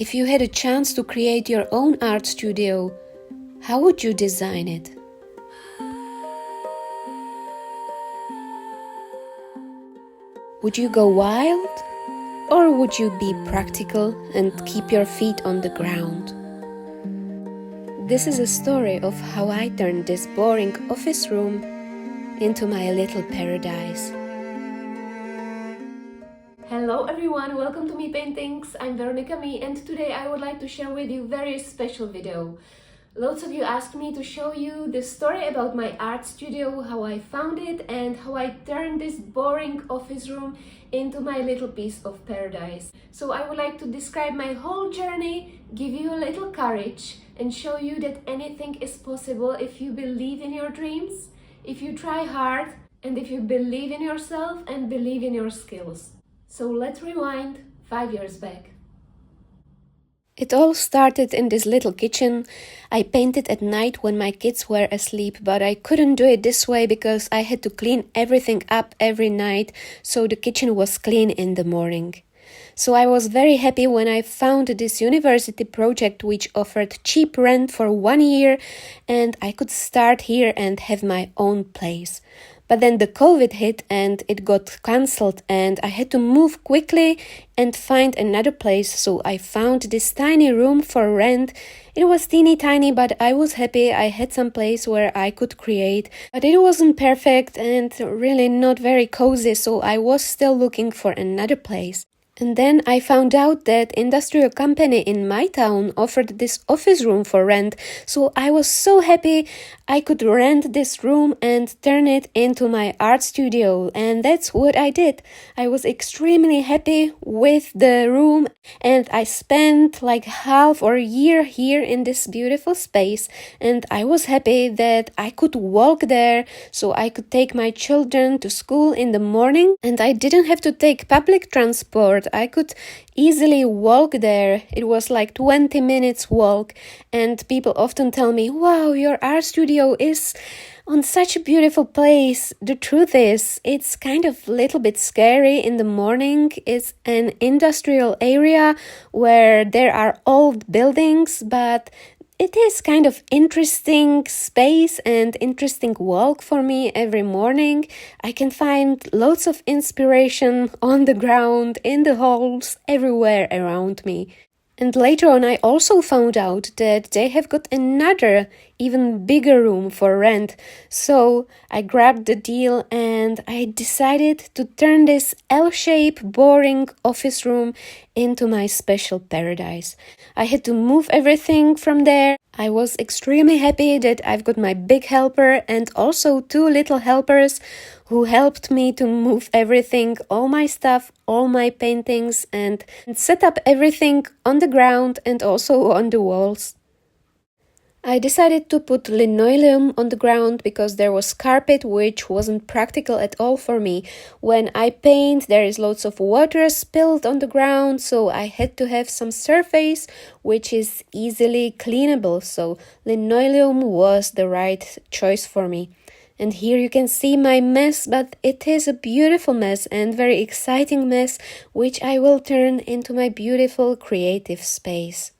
If you had a chance to create your own art studio, how would you design it? Would you go wild? Or would you be practical and keep your feet on the ground? This is a story of how I turned this boring office room into my little paradise. Hello everyone, welcome to Me Paintings. I'm Veronica Me, and today I would like to share with you a very special video. Lots of you asked me to show you the story about my art studio, how I found it and how I turned this boring office room into my little piece of paradise. So I would like to describe my whole journey, give you a little courage and show you that anything is possible if you believe in your dreams, if you try hard, and if you believe in yourself and believe in your skills. So let's rewind 5 years back. It all started in this little kitchen. I painted at night when my kids were asleep, but I couldn't do it this way because I had to clean everything up every night, so the kitchen was clean in the morning. So I was very happy when I found this university project which offered cheap rent for 1 year, and I could start here and have my own place. But then the COVID hit and it got cancelled, and I had to move quickly and find another place. So I found this tiny room for rent. It was teeny tiny, but I was happy. I had some place where I could create, but it wasn't perfect and really not very cozy, so I was still looking for another place. And then I found out that industrial company in my town offered this office room for rent. So I was so happy I could rent this room and turn it into my art studio. And that's what I did. I was extremely happy with the room, and I spent like half or a year here in this beautiful space. And I was happy that I could walk there, so I could take my children to school in the morning, and I didn't have to take public transport. I could easily walk there. It was like 20 minutes walk, and people often tell me, wow, your art studio is on such a beautiful place. The truth is, it's kind of a little bit scary in the morning. It's an industrial area where there are old buildings, but it is kind of interesting space and interesting walk for me every morning. I can find lots of inspiration on the ground, in the halls, everywhere around me. And later on I also found out that they have got another, even bigger room for rent. So I grabbed the deal and I decided to turn this L-shaped, boring office room into my special paradise. I had to move everything from there. I was extremely happy that I've got my big helper and also 2 little helpers who helped me to move everything, all my stuff, all my paintings, and set up everything on the ground and also on the walls. I decided to put linoleum on the ground because there was carpet, which wasn't practical at all for me. When I paint, there is lots of water spilled on the ground, so I had to have some surface which is easily cleanable, so linoleum was the right choice for me. And here you can see my mess, but it is a beautiful mess and very exciting mess, which I will turn into my beautiful creative space.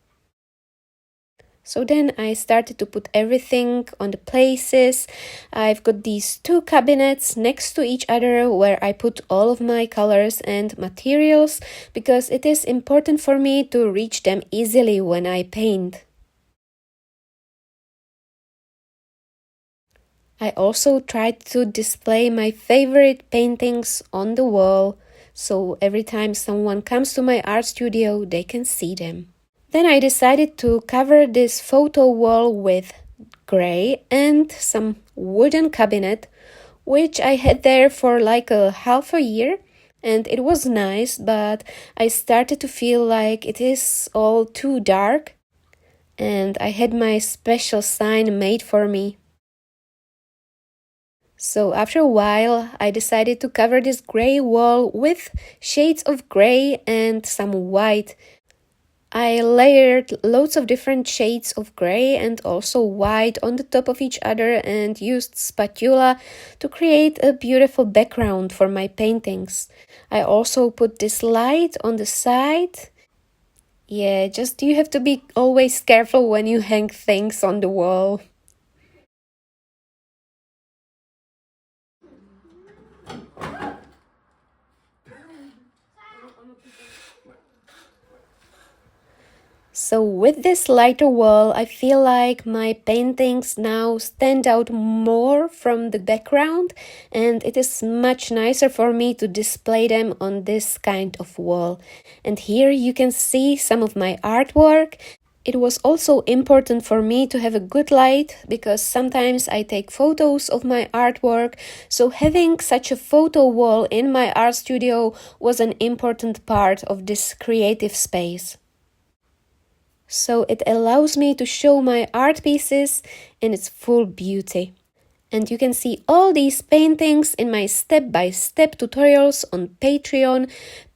So then I started to put everything on the places. I've got these 2 cabinets next to each other where I put all of my colors and materials because it is important for me to reach them easily when I paint. I also tried to display my favorite paintings on the wall, so every time someone comes to my art studio, they can see them. Then I decided to cover this photo wall with gray and some wooden cabinet, which I had there for like a half a year, and it was nice, but I started to feel like it is all too dark, and I had my special sign made for me. So after a while, I decided to cover this gray wall with shades of gray and some white. I layered loads of different shades of gray and also white on the top of each other and used spatula to create a beautiful background for my paintings. I also put this light on the side. Yeah, just you have to be always careful when you hang things on the wall. So with this lighter wall, I feel like my paintings now stand out more from the background, and it is much nicer for me to display them on this kind of wall. And here you can see some of my artwork. It was also important for me to have a good light because sometimes I take photos of my artwork, so having such a photo wall in my art studio was an important part of this creative space. So it allows me to show my art pieces in its full beauty. And you can see all these paintings in my step-by-step tutorials on Patreon,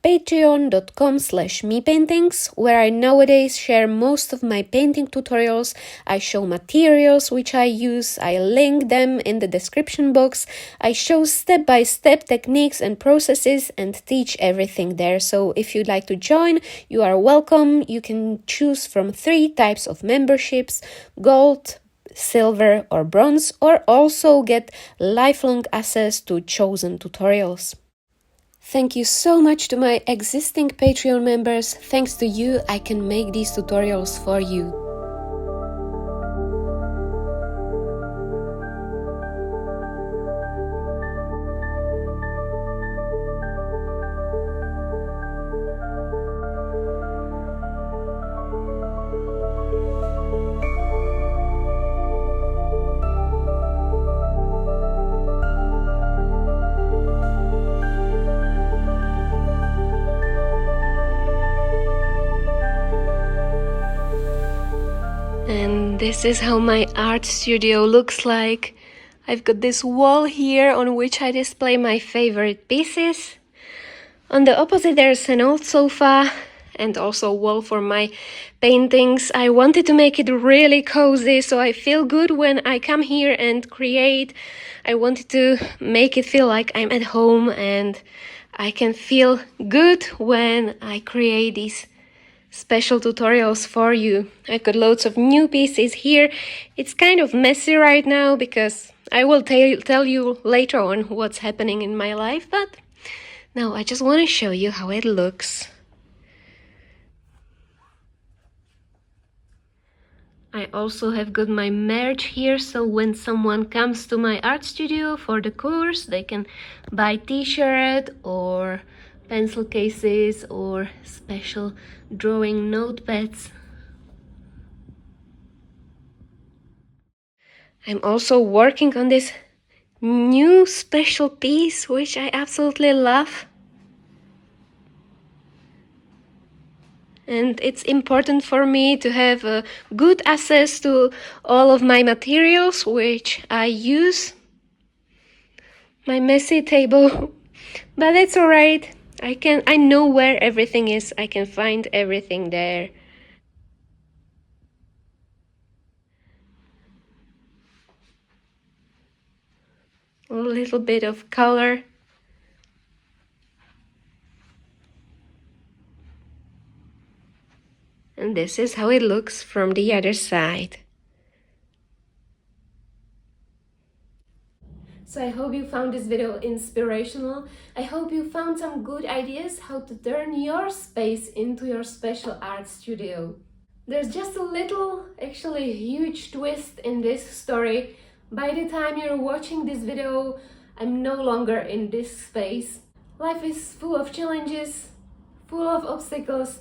patreon.com/mepaintings, where I nowadays share most of my painting tutorials. I show materials which I use, I link them in the description box, I show step-by-step techniques and processes and teach everything there. So if you'd like to join, you are welcome. You can choose from 3 types of memberships: gold, silver or bronze, or also get lifelong access to chosen tutorials. Thank you so much to my existing Patreon members. Thanks to you, I can make these tutorials for you. And this is how my art studio looks like. I've got this wall here on which I display my favorite pieces. On the opposite there's an old sofa and also a wall for my paintings. I wanted to make it really cozy, so I feel good when I come here and create. I wanted to make it feel like I'm at home, and I can feel good when I create these special tutorials for you. I've got loads of new pieces here. It's kind of messy right now because I will tell you later on what's happening in my life, but now I just want to show you how it looks. I also have got my merch here, so when someone comes to my art studio for the course, they can buy t-shirt or pencil cases or special drawing notepads. I'm also working on this new special piece which I absolutely love. And it's important for me to have good access to all of my materials which I use. My messy table, but it's alright. I know where everything is. I can find everything there. A little bit of color. And this is how it looks from the other side. So I hope you found this video inspirational. I hope you found some good ideas how to turn your space into your special art studio. There's just a little, actually huge twist in this story. By the time you're watching this video, I'm no longer in this space. Life is full of challenges, full of obstacles,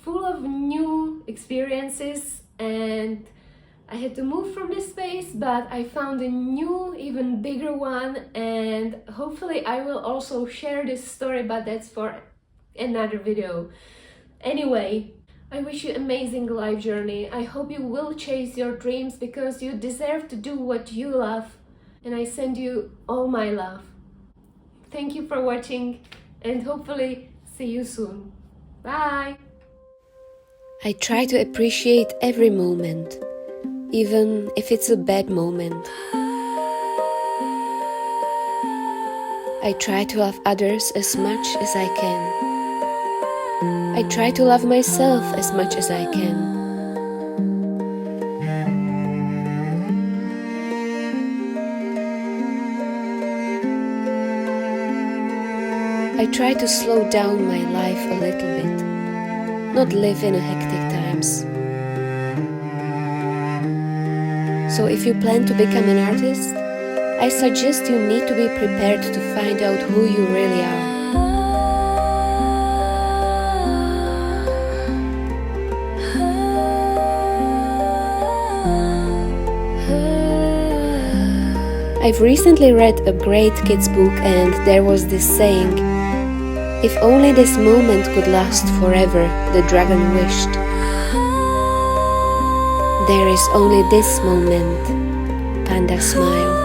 full of new experiences, and I had to move from this space, but I found a new, even bigger one, and hopefully I will also share this story, but that's for another video. Anyway, I wish you amazing life journey. I hope you will chase your dreams because you deserve to do what you love, and I send you all my love. Thank you for watching, and hopefully see you soon. Bye! I try to appreciate every moment, even if it's a bad moment. I try to love others as much as I can. I try to love myself as much as I can. I try to slow down my life a little bit, not live in a hectic times. So if you plan to become an artist, I suggest you need to be prepared to find out who you really are. I've recently read a great kids book and there was this saying, "If only this moment could last forever," the dragon wished. "There is only this moment," Panda smiled.